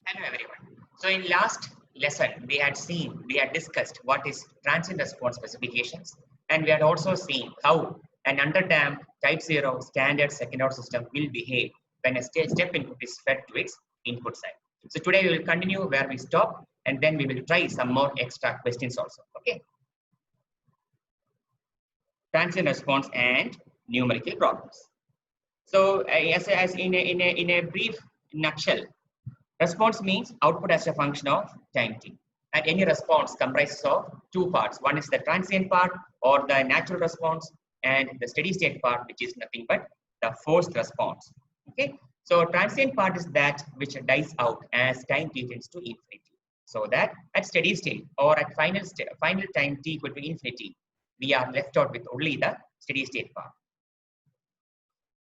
Hello everyone. So in last lesson, we had discussed what is transient response specifications, and we had also seen how an underdamped type 0 standard second order system will behave when a step input is fed to its input side. So today we will continue where we stop, and then we will try some more extra questions also. Okay. Transient response and numerical problems. So as in a brief nutshell, response means output as a function of time t. And any response comprises of two parts. One is the transient part or the natural response, and the steady state part, which is nothing but the forced response. Okay. So transient part is that which dies out as time t tends to infinity. So that at steady state or at final time t equal to infinity, we are left out with only the steady state part.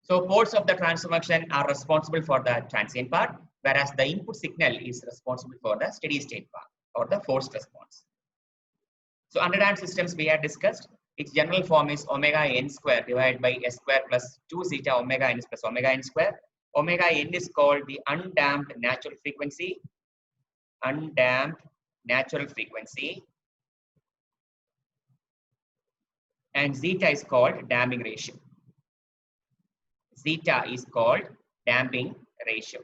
So poles of the transfer function are responsible for the transient part, whereas the input signal is responsible for the steady state part or the forced response. So underdamped systems we had discussed, its general form is omega n square divided by s square plus 2 zeta omega n plus omega n square. Omega n is called the undamped natural frequency. Undamped natural frequency. And zeta is called damping ratio. Zeta is called damping ratio.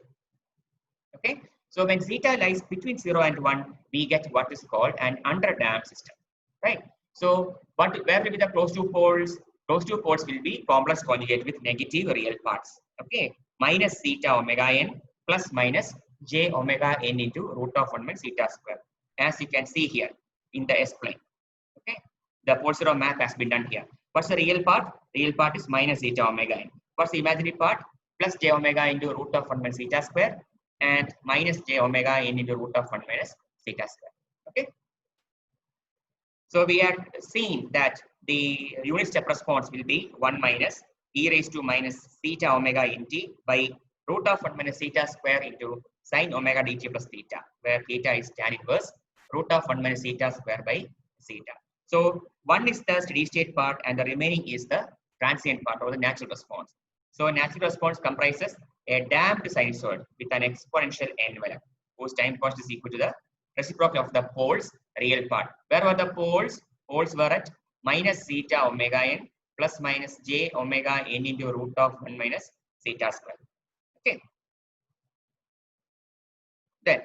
Okay, so when zeta lies between 0 and 1, we get what is called an underdamped system, right? So where will be the closed two poles? Closed two poles will be complex conjugate with negative real parts. Okay, minus zeta omega n plus minus j omega n into root of 1 minus zeta square, as you can see here in the S plane. Okay, the pole zero map has been done here. What's the real part? Real part is minus zeta omega n. What's the imaginary part? Plus j omega into root of 1 minus zeta square and minus j omega n into root of 1 minus zeta square. Okay. So we had seen that the unit step response will be 1 minus e raised to minus theta omega nt by root of 1 minus zeta square into sine omega dt plus theta, where theta is tan inverse root of 1 minus zeta square by zeta. So one is the steady state part and the remaining is the transient part or the natural response. So natural response comprises a damped sinusoid with an exponential envelope whose time cost is equal to the reciprocal of the poles real part. Where were the poles? Poles were at minus zeta omega n plus minus j omega n into root of 1 minus zeta square. Okay. Then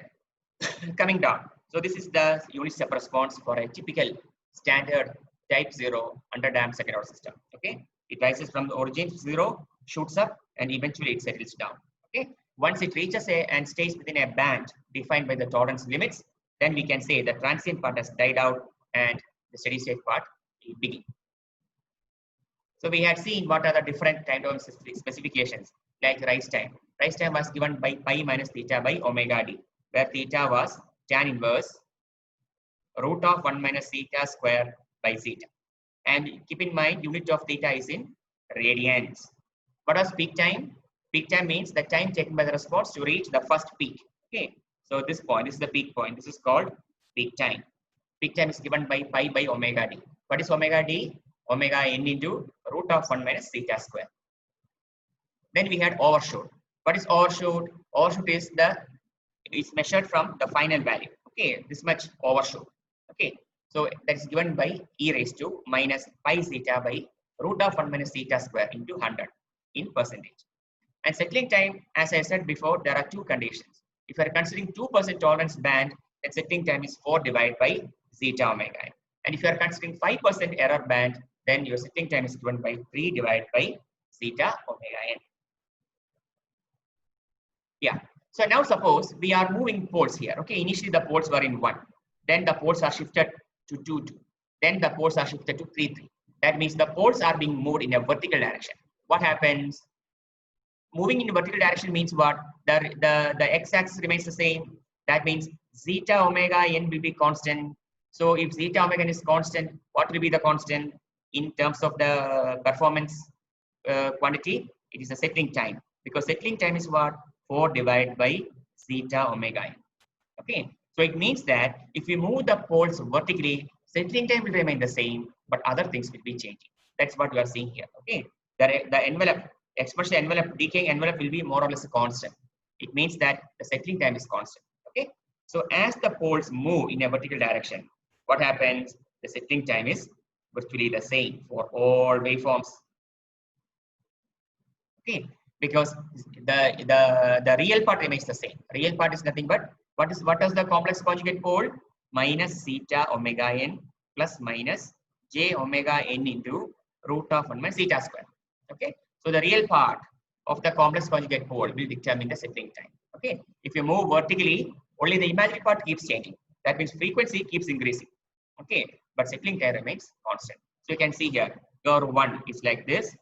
coming down. So this is the unit step response for a typical standard type 0 underdamped second order system. Okay. It rises from the origin 0, shoots up, and eventually it settles down. Okay. Once it reaches a and stays within a band defined by the tolerance limits, then we can say the transient part has died out and the steady state part will begin. So we had seen what are the different kind of specifications like rise time. Rise time was given by pi minus theta by omega d, where theta was tan inverse root of 1 minus theta square by zeta. And keep in mind, unit of theta is in radians. What was peak time? Peak time means the time taken by the response to reach the first peak. Okay. So this point, this is the peak point. This is called peak time. Peak time is given by pi by omega d. What is omega d? Omega n into root of 1 minus theta square. Then we had overshoot. What is overshoot? Overshoot is it's measured from the final value. Okay, this much overshoot. Okay, so that is given by e raised to minus pi zeta by root of 1 minus theta square into 100 in percentage. And settling time, as I said before, there are two conditions. If you are considering 2% tolerance band, then settling time is 4 divided by zeta omega n. And if you are considering 5% error band, then your settling time is given by 3 divided by zeta omega n. Yeah. So now suppose we are moving poles here. Okay, initially the poles were in 1. Then the poles are shifted to 2, 2. Then the poles are shifted to 3, 3. That means the poles are being moved in a vertical direction. What happens? Moving in a vertical direction means what? The x-axis remains the same. That means zeta omega n will be constant. So if zeta omega n is constant, what will be the constant in terms of the performance quantity? It is the settling time, because settling time is what? 4 divided by zeta omega n. Okay, so it means that if we move the poles vertically, settling time will remain the same, but other things will be changing. That's what we are seeing here. Okay, the envelope, exponential envelope, decaying envelope will be more or less a constant. It means that the settling time is constant. So as the poles move in a vertical direction, what happens? The settling time is virtually the same for all waveforms. Okay, because the real part remains the same. Real part is nothing but what is the complex conjugate pole? Minus zeta omega n plus minus j omega n into root of 1 minus zeta square. Okay, so the real part of the complex conjugate pole will determine the settling time. Okay, if you move vertically, only the imaginary part keeps changing. That means frequency keeps increasing. Okay, but settling time remains constant. So you can see here, curve 1 is like this.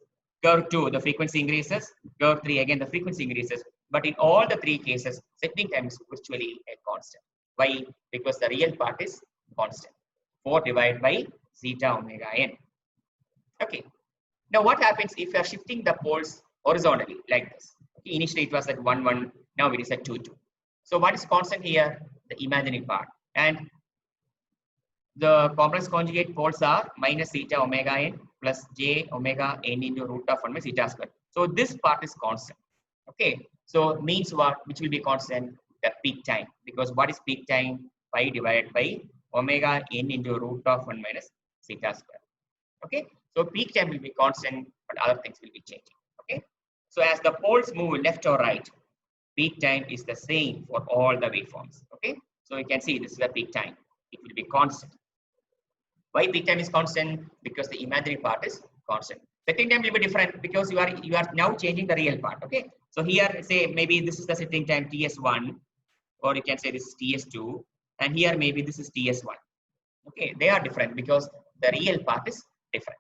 Curve 2, the frequency increases. Curve 3, again, the frequency increases. But in all the three cases, settling time is virtually a constant. Why? Because the real part is constant. 4 divided by zeta omega n. Okay. Now, what happens if you are shifting the poles horizontally like this? Okay, initially, it was at 1, 1. Now, it is at 2, 2. So, what is constant here? The imaginary part. And the complex conjugate poles are minus zeta omega n plus j omega n into root of 1 by zeta square. So this part is constant. Okay. So means what? Which will be constant? The peak time. Because what is peak time? Pi divided by omega n into root of 1 minus zeta square. Okay. So peak time will be constant, but other things will be changing. Okay. So as the poles move left or right, peak time is the same for all the waveforms. Okay. So you can see this is the peak time. It will be constant. Why peak time is constant? Because the imaginary part is constant. Settling time will be different because you are now changing the real part. Okay. So here, say maybe this is the settling time TS1, or you can say this is TS2, and here maybe this is TS1. Okay, they are different because the real part is different.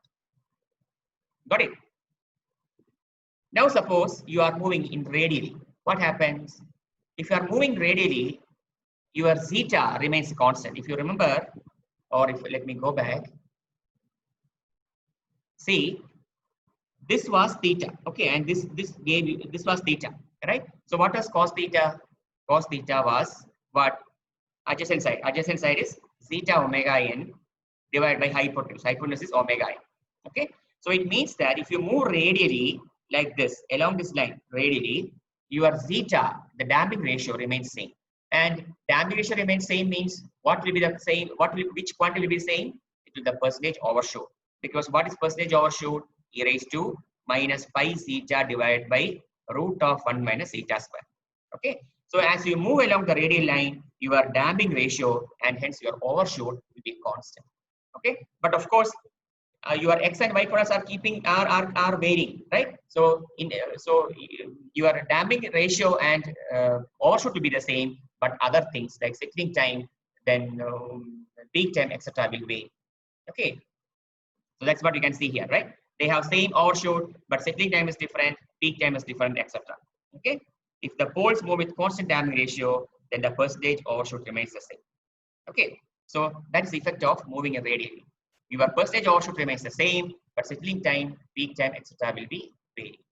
Got it? Now suppose you are moving in radially. What happens? If you are moving radially, your zeta remains constant. If you remember, or if let me go back. See, this was theta. Okay, and this gave you, this was theta, right? So what was cos theta? Cos theta was what? Adjacent side. Adjacent side is zeta omega n divided by hypotenuse. Hypotenuse is omega n. Okay, so it means that if you move radially like this along this line radially, your zeta, the damping ratio remains same. And damping ratio remains same means what will be the same? Which quantity will be the same? It will be the percentage overshoot. Because what is percentage overshoot? E raised to minus pi zeta divided by root of 1 minus zeta square. Okay. So as you move along the radial line, your damping ratio and hence your overshoot will be constant. Okay. But of course, your x and y products are varying, right? So your damping ratio and overshoot will be the same, but other things like settling time, then peak time, etc. will vary. Okay. So that's what you can see here, right? They have same overshoot, but settling time is different, peak time is different, etc. Okay. If the poles move with constant damping ratio, then the percentage overshoot remains the same. Okay. So that is the effect of moving in radially. Your percentage overshoot remains the same, but settling time, peak time, etc. will be varying.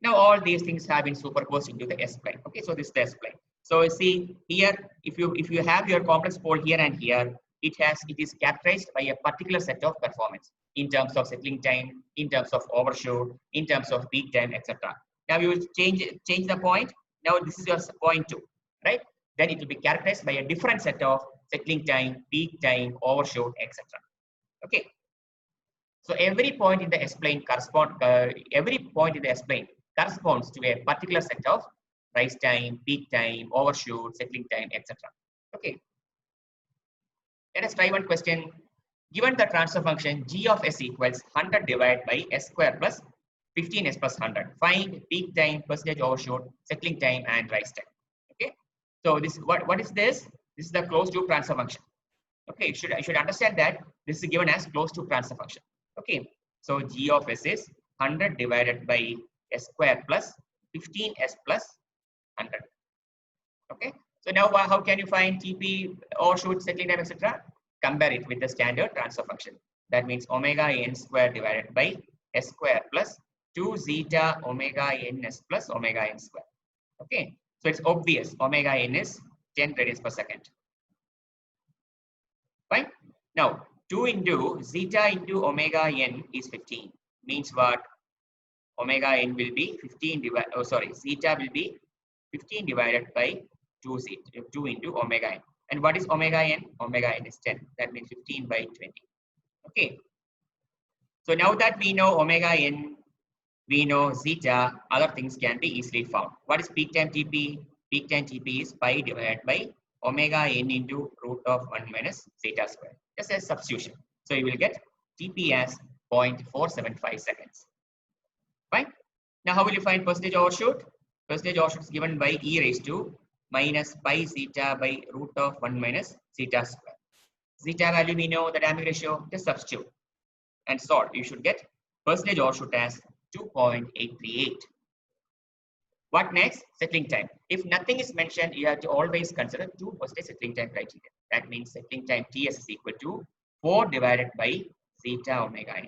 Now all these things have been superposed into the S-plane. Okay, so this is the S-plane. So you see here, if you have your complex pole here and here, it is characterized by a particular set of performance in terms of settling time, in terms of overshoot, in terms of peak time, etc. Now you change the point. Now this is your point 2, right? Then it will be characterized by a different set of settling time, peak time, overshoot, etc. Okay. So every point in the S-plane corresponds to a particular set of rise time, peak time, overshoot, settling time, etc. Okay. Let us try one question. Given the transfer function g of s equals 100 divided by s square plus 15s plus 100, find peak time, percentage overshoot, settling time, and rise time. Okay. So this what is this? This is the closed loop transfer function. Okay, you should understand that this is given as closed loop transfer function. Okay, so g of s is 100 divided by s square plus 15s plus 100. Okay, so now how can you find TP, overshoot, settling time, etc.? Compare it with the standard transfer function. That means omega n square divided by s square plus 2 zeta omega ns plus omega n square. Okay, so it's obvious omega n is 10 radians per second. Fine. Now 2 into zeta into omega n is 15. Means what? Omega n will be 15 divided. Oh, sorry, zeta will be 15 divided by 2 into omega n. And what is omega n? Omega n is 10. That means 15 by 20. Okay. So now that we know omega n, we know zeta, other things can be easily found. What is peak time Tp? Peak time Tp is pi divided by omega n into root of 1 minus zeta square. Just a substitution. So you will get Tp as 0.475 seconds. Fine. Now how will you find percentage overshoot? Percentage overshoot is given by e raised to minus pi zeta by root of 1 minus zeta square. Zeta value we know, the damping ratio, just substitute and solve. You should get percentage overshoot as 2.838. What next? Settling time. If nothing is mentioned, you have to always consider 2% settling time criteria. That means settling time Ts is equal to 4 divided by zeta omega n.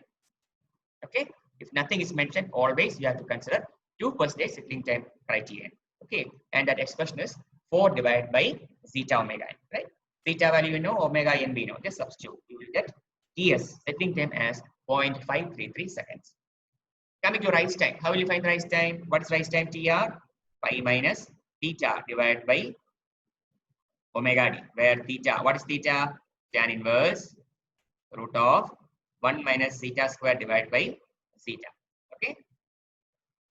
Okay. If nothing is mentioned, always you have to consider 2% settling time criterion. Okay. And that expression is 4 divided by zeta omega n. Right. Zeta value we know, omega n we know. Just substitute. You will get Ts settling time as 0.533 seconds. Coming to rise time. How will you find rise time? What is rise time? Tr pi minus theta divided by omega d. Where theta, what is theta? Tan inverse root of 1 minus zeta square divided by zeta. Okay.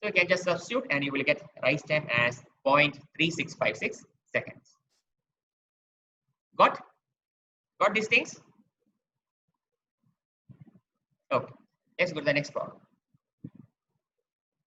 So you can just substitute and you will get rise time as 0.3656 seconds. Got these things? Okay. Let's go to the next problem.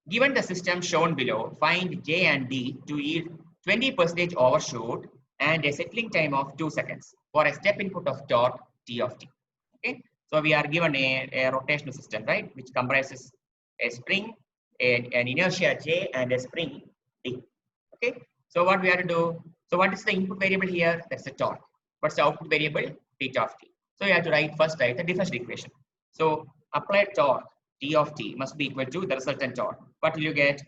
Given the system shown below, find J and D to yield 20% overshoot and a settling time of 2 seconds for a step input of torque T of T. Okay. So we are given a rotational system, right, which comprises a spring, an inertia J, and a spring D. Okay. So what we have to do? So what is the input variable here? That's the torque. What's the output variable? Theta of T. So you have to first write the differential equation. So applied torque T of T must be equal to the resultant torque. What will you get?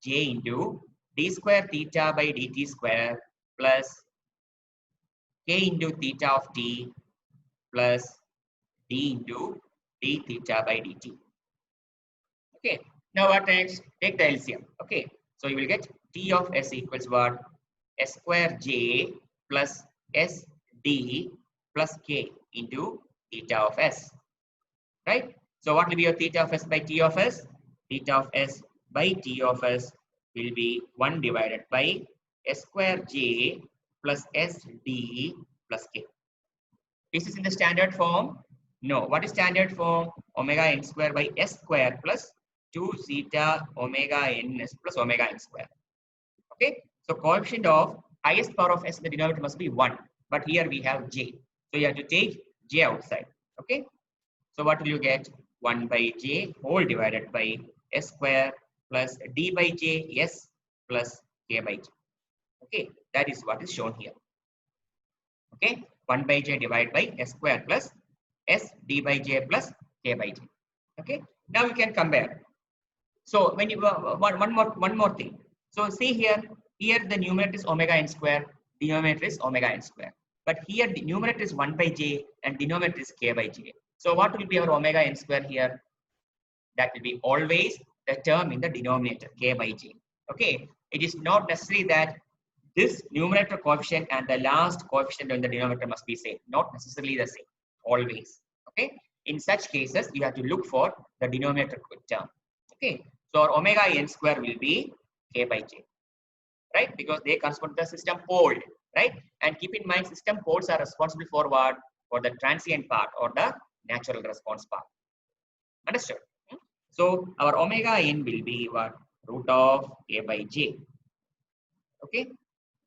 J into d square theta by dt square plus k into theta of t plus d into d theta by dt. Okay. Now what next? Take the LCM. Okay. So you will get T of S equals what? S square J plus S D plus K into theta of S. Right? So what will be your theta of S by T of S? Theta of S by T of S will be 1 divided by S square J plus S D plus K. Is this in the standard form? No. What is standard form? Omega n square by S square plus 2 zeta omega n s plus omega n square. Okay. So coefficient of highest power of S in the denominator must be 1. But here we have J. So you have to take J outside. Okay. So what will you get? 1 by J whole divided by S square plus D by J S plus K by J. Okay. That is what is shown here. Okay. 1 by J divided by S square plus S D by J plus K by J. Okay. Now we can compare. So when you one more thing. So see here the numerator is omega n square, denominator is omega n square. But here the numerator is 1 by J and denominator is K by J. So what will be our omega n square here? That will be always the term in the denominator, K by J. Okay. It is not necessary that this numerator coefficient and the last coefficient in the denominator must be same. Not necessarily the same. Always. Okay. In such cases, you have to look for the denominator term. Okay. So our omega n square will be K by J. Right? Because they correspond to the system pole. Right? And keep in mind, system poles are responsible for what? For the transient part or the natural response part. Understood? So our omega n will be what? Root of K by J. Okay.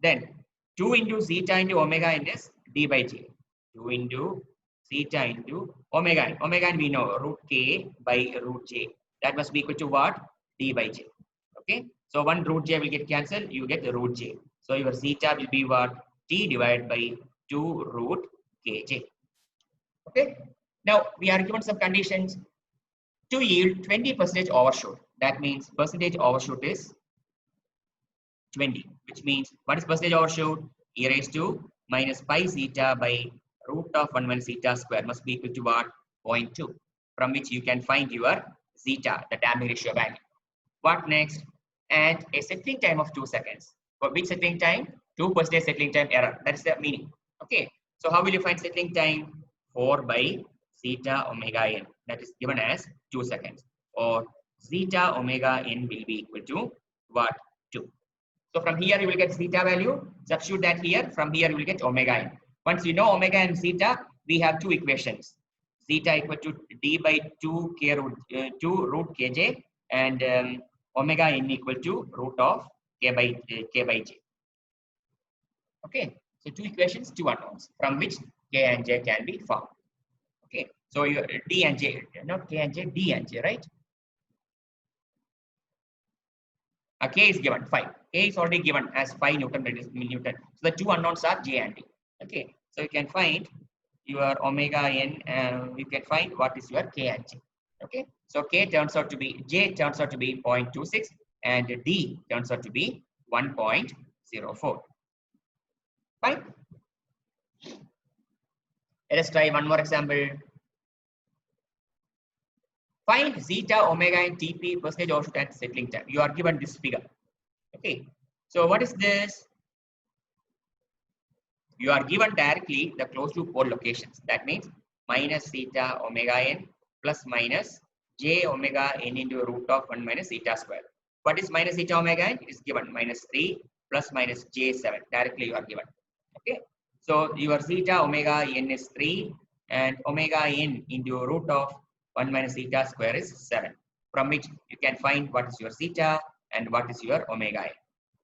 Then 2 into zeta into omega n is D by J. 2 into zeta into omega n. Omega n we know root K by root J. That must be equal to what? D by J. Okay. So 1 root J will get cancelled. You get the root J. So your zeta will be what? T divided by 2 root Kj. Okay. Now we are given some conditions to yield 20% overshoot. That means percentage overshoot is 20, which means what is percentage overshoot? E raised to minus pi zeta by root of 1 minus zeta square must be equal to what? 0.2, from which you can find your zeta, the damping ratio value. What next? And a settling time of 2 seconds. For which settling time? 2% settling time error. That is the meaning. Okay. So how will you find settling time? 4 by zeta omega n. That is given as 2 seconds. Or zeta omega n will be equal to what? 2. So from here you will get zeta value. Substitute that here. From here you will get omega n. Once you know omega and zeta, we have two equations. Zeta equal to d by 2 k root 2 root kj, and omega n equal to root of k by j. Okay, so two equations, two unknowns, from which k and j can be found. Okay, so you d and j, not k and j, d and j, right? K is given 5. K is already given as 5 Newton radius Newton. So the two unknowns are j and d. Okay, so you can find your omega n. You can find what is your k and j. Okay, so k turns out to be, j turns out to be 0.26, and d turns out to be 1.04. Fine. Let us try one more example. Find zeta, omega, and TP percentage overshoot at settling time. You are given this figure. Okay. So what is this? You are given directly the closed loop pole locations. That means minus zeta omega n plus minus j omega n into root of 1 minus zeta square. What is minus zeta omega n? It is given minus 3 plus minus j7. Directly you are given. Okay. So your zeta omega n is 3 and omega n into root of 1 minus zeta square is 7, from which you can find what is your zeta and what is your omega n.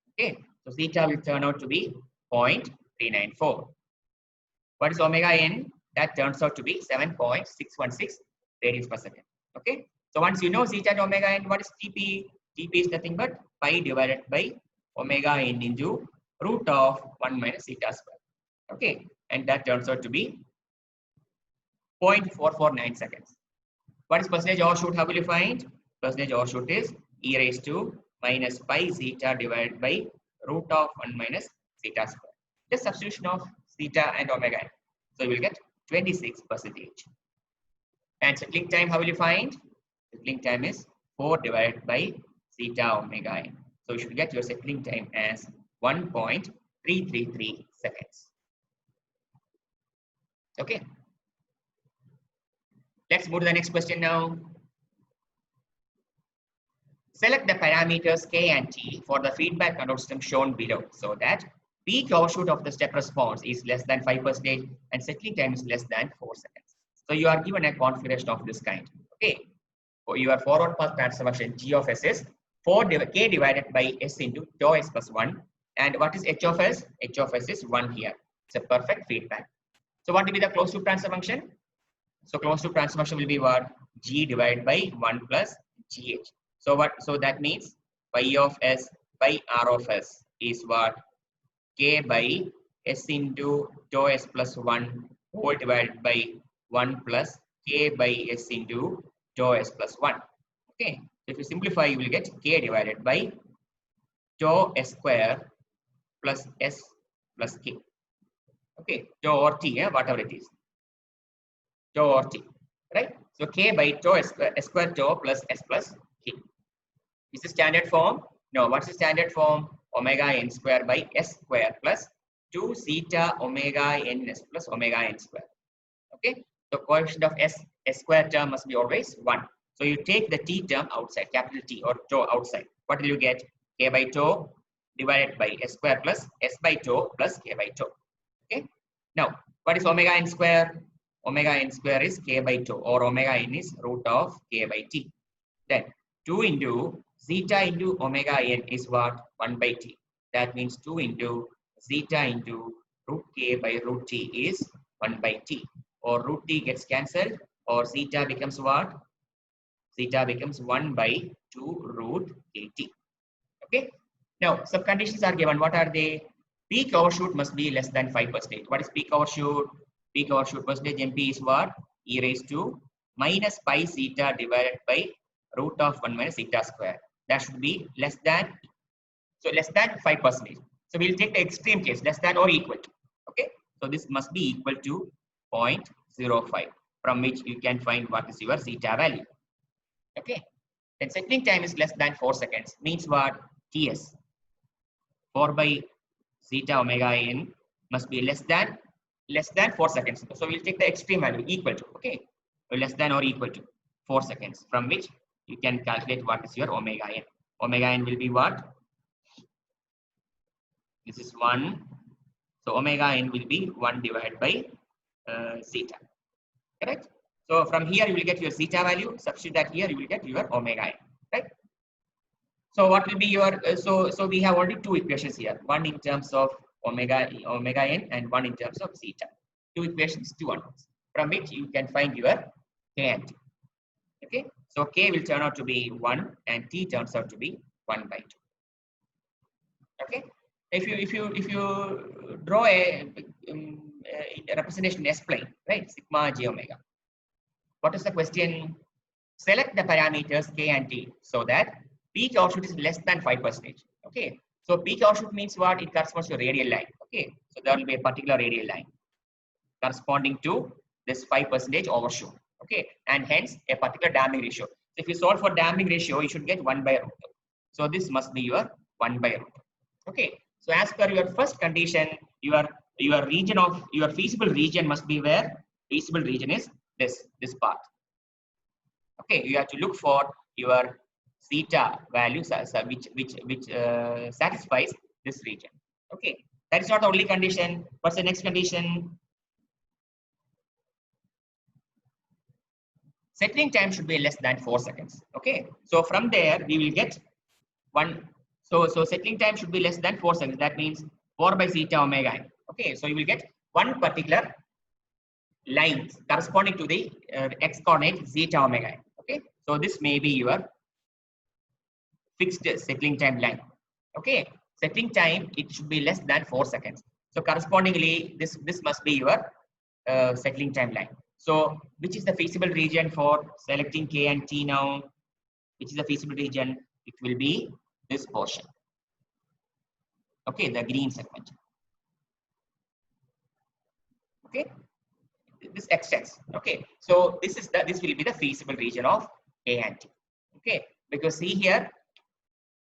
Okay, so zeta will turn out to be 0.394. What is omega n? That turns out to be 7.616 radians per second. Okay, so once you know zeta and omega n, what is TP? TP is nothing but pi divided by omega n into root of 1 minus zeta square. Okay, and that turns out to be 0.449 seconds. What is percentage overshoot? How will you find? Percentage overshoot is e raised to minus pi zeta divided by root of 1 minus zeta square. The substitution of zeta and omega n. So you will get 26%. And settling time, how will you find? Settling time is 4 divided by zeta omega n. So you should get your settling time as 1.333 seconds. Okay. Let's move to the next question now. Select the parameters k and t for the feedback control system shown below so that peak overshoot of the step response is less than 5% and settling time is less than 4 seconds. So you are given a configuration of this kind. Okay. For your forward path transfer function g of s is k divided by s into tau s plus 1. And what is h of s? H of s is 1 here. It's a perfect feedback. So what will be the closed loop transfer function? So closed loop transfer function will be what? G divided by 1 plus gh. So what? So that means y of s by r of s is what? K by s into tau s plus 1 whole divided by 1 plus k by s into tau s plus 1. Okay. If you simplify, you will get k divided by tau s square plus s plus k. Okay. Tau or t, whatever it is. Tau or t, right? So k by tau s square tau plus s plus k. Is the standard form? No. What's the standard form? Omega n square by s square plus 2 zeta omega ns plus omega n square. Okay. The coefficient of s square term must be always 1. So you take the t term outside, capital T or tau outside. What will you get? K by tau divided by s square plus s by tau plus k by tau. Okay. Now, what is omega n square? Omega n square is k by tau, or omega n is root of k by t. Then 2 into zeta into omega n is what? 1 by t. That means 2 into zeta into root k by root t is 1 by t. Or root t gets cancelled, or zeta becomes what? Zeta becomes 1 by 2 root kt. Okay. Now, some conditions are given. What are they? Peak overshoot must be less than 5%. What is peak overshoot? Peak overshoot percentage MP is what? E raised to minus pi zeta divided by root of 1 minus zeta square. That should be less than, so less than 5%. So we'll take the extreme case, less than or equal to. Okay. So this must be equal to 0.05, from which you can find what is your zeta value. Okay. Then settling time is less than 4 seconds. Means what? TS. 4 by zeta omega n must be less than 4 seconds. So we'll take the extreme value equal to, okay, less than or equal to 4 seconds, from which you can calculate what is your omega n. Omega n will be what? This is 1. So omega n will be 1 divided by zeta. Correct? So from here you will get your zeta value. Substitute that here, you will get your omega n. Right? So what will be your so we have only two equations here. One in terms of omega n and one in terms of zeta. Two equations, two unknowns, from which you can find your k and t. Okay. So k will turn out to be 1 and t turns out to be 1 by 2. Okay. If you draw a representation S plane, right? Sigma j omega. What is the question? Select the parameters k and t so that peak output is less than 5%. Okay. So peak output means what? It corresponds to a radial line. Okay. So there will be a particular radial line corresponding to this 5% overshoot. Okay. And hence a particular damping ratio. So if you solve for damping ratio, you should get 1 by root 2. So this must be your 1 by root 2. Okay. So as per your first condition, your region of your feasible region must be where? Feasible region is this part. Okay, you have to look for your zeta values which satisfies this region. Okay, that is not the only condition. What's the next condition? Settling time should be less than 4 seconds. Okay, so from there we will get one. So settling time should be less than 4 seconds. That means 4 by zeta omega n. Okay, so you will get one particular line corresponding to the x coordinate zeta omega n. Okay, so this may be your fixed settling time line. Okay, settling time, it should be less than 4 seconds. So correspondingly, this must be your settling time line. So which is the feasible region for selecting k and t now? Which is the feasible region? It will be this portion. Okay, the green segment. Okay, this extends. Okay, so this will be the feasible region of k and t. Okay, because see here,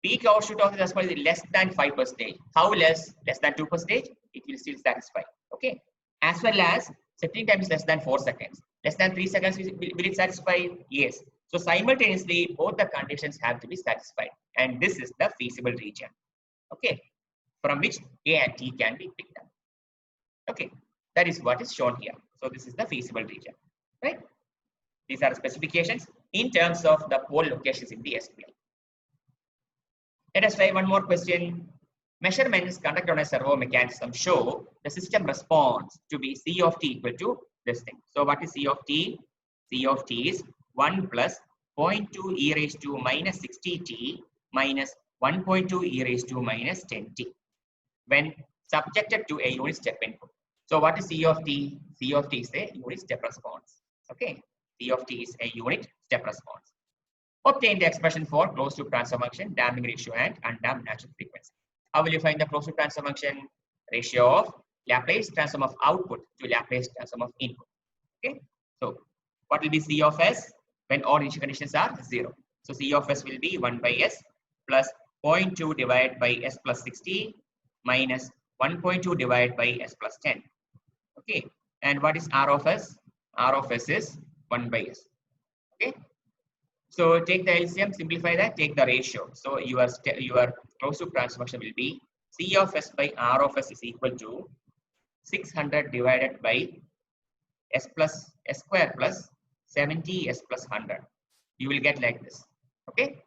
peak output of the transformer is less than 5%. How less? Less than 2%. It will still satisfy. Okay, as well as settling time is less than 4 seconds. Less than 3 seconds, will it satisfy? Yes. So simultaneously, both the conditions have to be satisfied, and this is the feasible region. Okay, from which k and t can be picked up. Okay, that is what is shown here. So this is the feasible region, right? These are specifications in terms of the pole locations in the S plane. Let us try one more question. Measurements conducted on a servo mechanism show the system response to be C of t equal to this thing. So what is C of t? C of t is 1 plus 0.2 e raised to minus 60t minus 1.2 e raised to minus 10t when subjected to a unit step input. So what is C of t? C of t is a unit step response. Okay, C of t is a unit step response. Obtain the expression for closed loop transfer function, damping ratio, and undamped natural frequency. How will you find the closed loop transfer function? Ratio of Laplace transform of output to Laplace transform of input. Okay, so what will be C of S when all initial conditions are 0? So C of S will be 1 by S plus 0.2 divided by S plus 60 minus 1.2 divided by S plus 10. Okay, and what is R of S? R of S is 1 by S. Okay. So take the LCM, simplify that, take the ratio. So your closed loop transfer function will be C of S by R of S is equal to 600 divided by S square plus 70 S plus 100. You will get like this. Okay.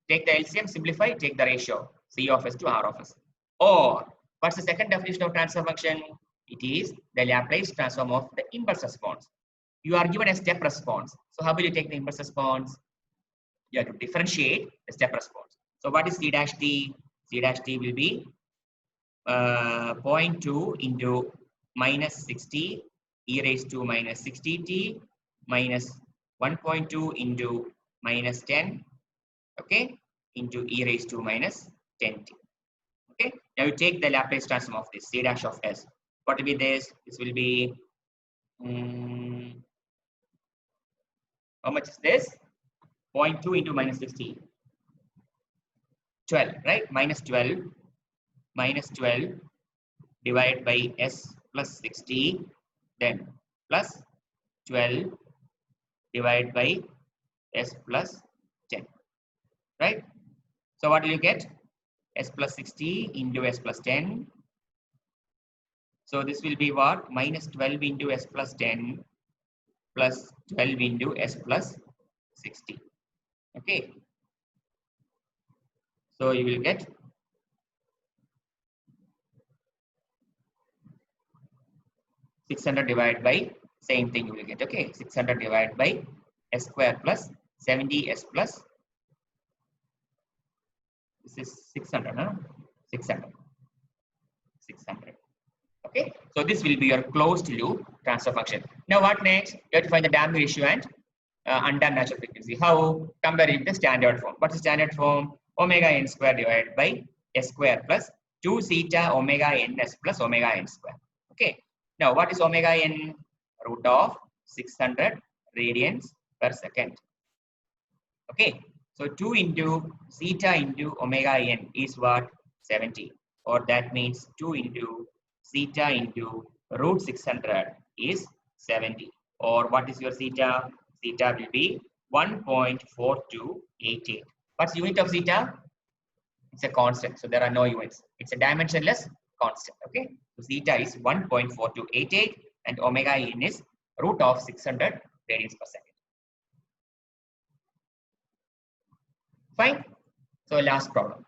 Take the LCM, simplify, take the ratio C of S to R of S. Or what's the second definition of transfer function? It is the Laplace transform of the impulse response. You are given a step response. So how will you take the impulse response? You have to differentiate the step response. So what is C dash t? C dash t will be 0.2 into minus 60 e raised to minus 60t minus 1.2 into minus 10, okay, into e raised to minus 10t. Okay, now you take the Laplace transform of this C dash of S. What will be this? This will be how much is this? 0.2 into minus 60. 12, right? Minus 12 divided by s plus 60, then plus 12 divided by s plus 10, right? So what will you get? S plus 60 into s plus 10. So this will be what? Minus 12 into s plus 10 plus 12 into s plus 60. Okay. So you will get 600 divided by same thing you will get. Okay. 600 divided by s square plus 70 s plus, this is 600, huh? 600. 600. Okay, so this will be your closed loop transfer function. Now what next? You have to find the damping ratio and undamped natural frequency. How? Compare it with the standard form. What's the standard form? Omega n square divided by s square plus 2 zeta omega ns plus omega n square. Okay. Now what is omega n? Root of 600 radians per second. Okay. So 2 into zeta into omega n is what? 70. Or that means 2 into zeta into root 600 is 70. Or what is your zeta? Zeta will be 1.4288. What's the unit of zeta? It's a constant, so there are no units. It's a dimensionless constant. Okay, so zeta is 1.4288 and omega n is root of 600 radians per second. Fine. So last problem.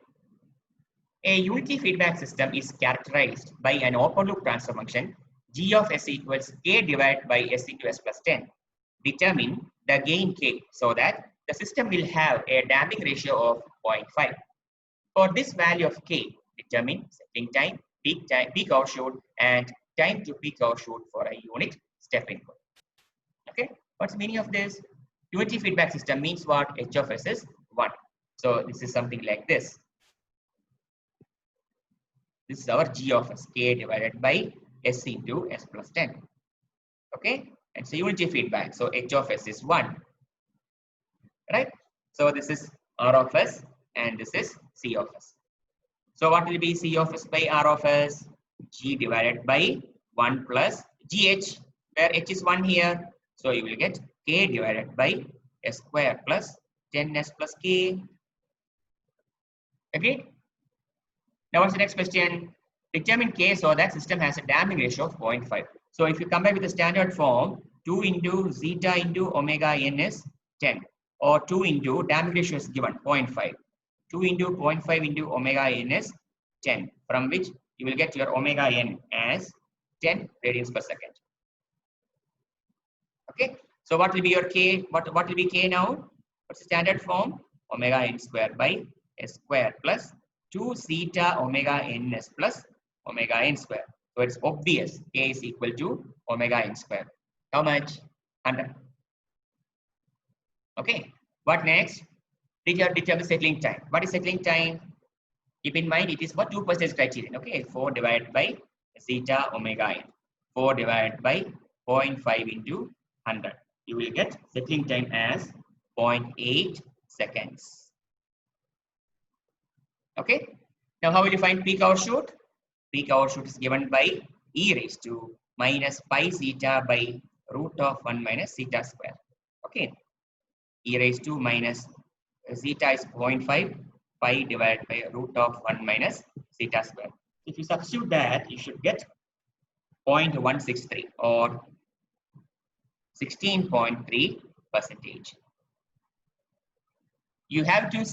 A unity feedback system is characterized by an open loop transfer function g of s equals k divided by s into s plus 10. Determine the gain k so that the system will have a damping ratio of 0.5. For this value of k, determine settling time, peak overshoot, and time to peak overshoot for a unit step input. Okay, what's the meaning of this? Unity feedback system means what? H of s is 1. So this is something like this. This is our g of s, k divided by s into s plus 10. Okay, it's a unity feedback. So h of s is 1. Right? So this is r of s and this is c of s. So what will be c of s by r of s? G divided by 1 plus gh, where h is 1 here. So you will get k divided by s square plus 10s plus k. Okay? Now what's the next question? Determine k so that system has a damping ratio of 0.5. So if you compare with the standard form, 2 into zeta into omega n is 10, or 2 into damping ratio is given 0.5. 2 into 0.5 into omega n is 10, from which you will get your omega n as 10 radians per second. Okay, so what will be your k? What will be k now? What's the standard form? Omega n square by s square plus 2 zeta omega ns plus omega n square. So it's obvious k is equal to omega n square. How much? 100. Okay, what next? Determine settling time. What is settling time? Keep in mind it is for 2% criterion. Okay, 4 divided by zeta omega n. 4 divided by 0.5 into 100. You will get settling time as 0.8 seconds. Okay. Now how will you find peak overshoot? Peak overshoot is given by e raised to minus pi zeta by root of 1 minus zeta square. Okay. E raised to minus zeta is 0.5, pi divided by root of 1 minus zeta square. If you substitute that, you should get 0.163 or 16.3%. You have to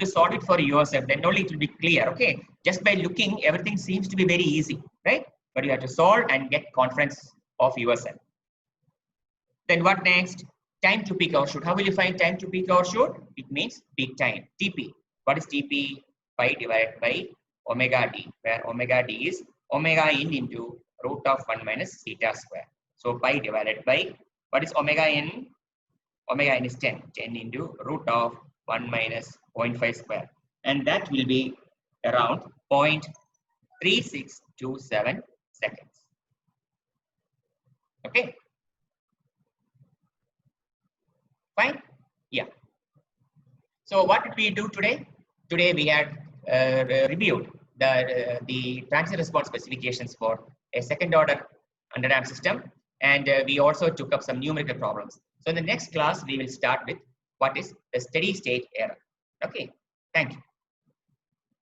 solve it for yourself, then only it will be clear. Okay, just by looking, everything seems to be very easy, right? But you have to solve and get confidence of yourself. Then what next? Time to peak overshoot. How will you find time to peak overshoot? It means peak time, TP. What is TP? Pi divided by omega d, where omega d is omega n into root of 1 minus zeta square. So pi divided by, what is omega n? Omega n is 10. 10 into root of 1 minus 0.5 square. And that will be around 0.3627 seconds. Okay. Fine. Yeah. So what did we do today? Today we had reviewed the transient response specifications for a second order underdamped system. And we also took up some numerical problems. So in the next class, we will start with what is the steady state error. Okay, thank you.